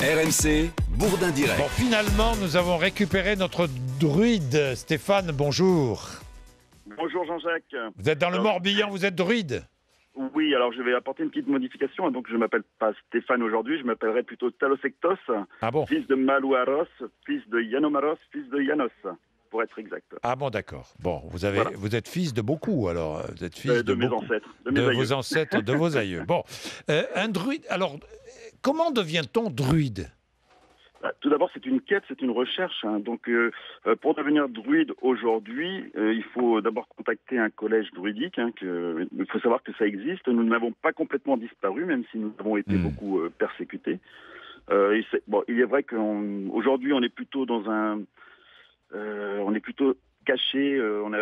RMC, Bourdin Direct. Bon, finalement, nous avons récupéré notre druide. Stéphane, bonjour. Bonjour Jean-Jacques. Vous êtes dans le Morbihan, vous êtes druide? Oui, alors je vais apporter une petite modification. Donc je ne m'appelle pas Stéphane aujourd'hui, je m'appellerai plutôt Talosectos, Ah bon? fils de Malouaros, fils de Yanomaros, fils de Yanos, pour être exact. Ah bon, d'accord. Bon, Voilà. vous êtes fils de beaucoup, alors. Vous êtes fils De mes beaucoup. ancêtres, de mes De aïeux. vos ancêtres, de vos aïeux. Bon, un druide, alors, comment devient-on druide? Tout d'abord, c'est une quête, c'est une recherche. Donc, pour devenir druide aujourd'hui, il faut d'abord contacter un collège druidique. Il faut savoir que ça existe. Nous n'avons pas complètement disparu, même si nous avons été beaucoup persécutés. Il est vrai qu'aujourd'hui, on est plutôt dans on est plutôt caché. On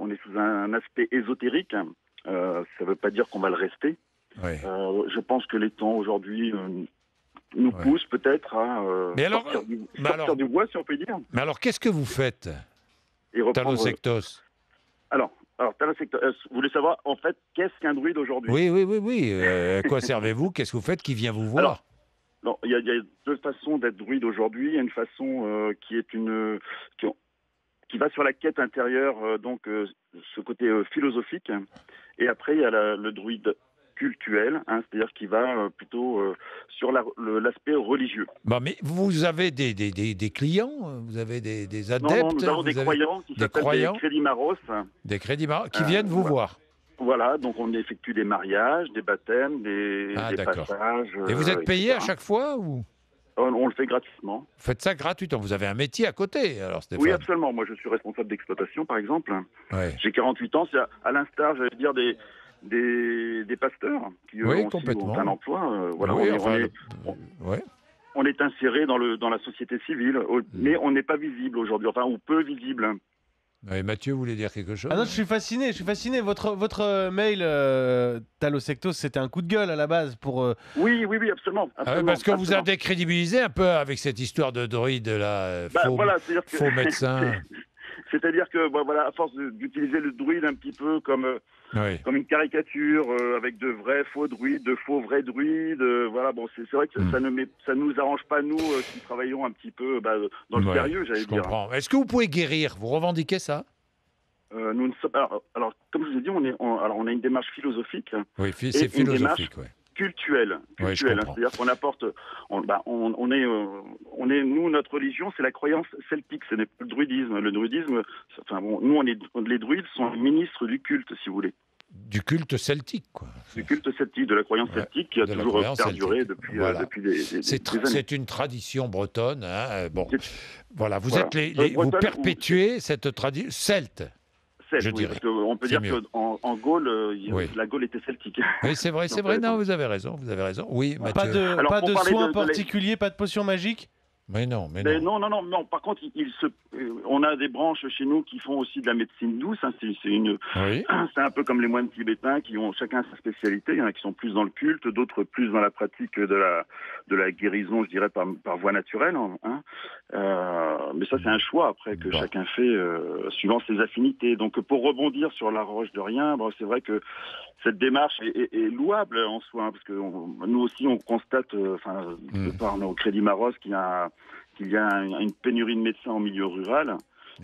est sous un aspect ésotérique. Ça ne veut pas dire qu'on va le rester. Oui. Je pense que les temps aujourd'hui nous pousse peut-être à sortir du bois, si on peut dire. Mais alors, qu'est-ce que vous faites, Et reprendre... Talosectos? Alors Talosectos, vous voulez savoir, en fait, qu'est-ce qu'un druide aujourd'hui? Oui. À quoi servez-vous? Qu'est-ce que vous faites? Qui vient vous voir? Alors, non, il y a deux façons d'être druide aujourd'hui. Il y a une façon qui va sur la quête intérieure, ce côté philosophique. Et après, il y a le druide cultuel, c'est-à-dire qui va plutôt sur l'aspect religieux. Bah, mais vous avez des clients? Vous avez des adeptes? Non, nous avons des croyants qui s'appellent des crédimaros. Des crédimaros qui viennent vous voir. Voilà, donc on effectue des mariages, des baptêmes, des passages. Et vous êtes payé etc. à chaque fois ou? On le fait gratuitement. Vous faites ça gratuitement. Vous avez un métier à côté, alors, Stéphane? Oui, absolument. Moi, je suis responsable d'exploitation, par exemple. Ouais. J'ai 48 ans. C'est à l'instar, j'allais dire, des pasteurs qui eux, ont un emploi. Voilà, on est inséré dans la société civile, mais on n'est pas visible aujourd'hui, ou peu visible. Ouais, Mathieu voulait dire quelque chose? Ah non, je suis fasciné. Votre mail, Talosectos, c'était un coup de gueule à la base pour... Oui, absolument. Parce qu'on vous a décrédibilisé un peu avec cette histoire de druide, là, faux médecin. C'est-à-dire que, à force d'utiliser le druide un petit peu comme une caricature, avec de vrais faux druides, de faux vrais druides, c'est vrai que ça ne nous arrange pas, nous, qui travaillons un petit peu dans le sérieux, j'allais dire. Je comprends. Est-ce que vous pouvez guérir? Vous revendiquez ça? Nous ne sommes, alors, comme je vous ai dit, on a une démarche philosophique. Oui, c'est philosophique, oui. Cultuelle, c'est-à-dire qu'on apporte, nous, notre religion, c'est la croyance celtique, ce n'est pas le druidisme. Le druidisme, les druides sont les ministres du culte, si vous voulez. Du culte celtique, quoi. Du culte celtique, de la croyance celtique qui a toujours perduré depuis des années. C'est une tradition bretonne. Voilà, vous perpétuez cette tradition celte. Je dirais. Parce qu'on peut dire qu'en Gaule, la Gaule était celtique. Oui, c'est vrai. Non, vous avez raison. Oui, Mathieu. Pas de soins particuliers, pas de potions magiques? Mais non. Non. Par contre, on a des branches chez nous qui font aussi de la médecine douce. C'est un peu comme les moines tibétains qui ont chacun sa spécialité. Il y en a qui sont plus dans le culte, d'autres plus dans la pratique de la guérison, je dirais, par voie naturelle. Mais ça, c'est un choix après que chacun fait suivant ses affinités. Donc, pour rebondir sur la roche de rien, c'est vrai que cette démarche est louable en soi, parce que nous aussi, on constate, de par nos crédits Maros, qu'il y a une pénurie de médecins en milieu rural.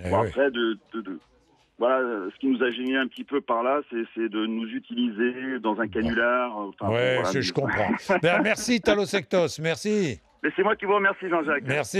Après, ce qui nous a gêné un petit peu par là, c'est de nous utiliser dans un canular. Je comprends. Merci, Talosectos, merci. Mais c'est moi qui vous remercie, Jean-Jacques. Merci.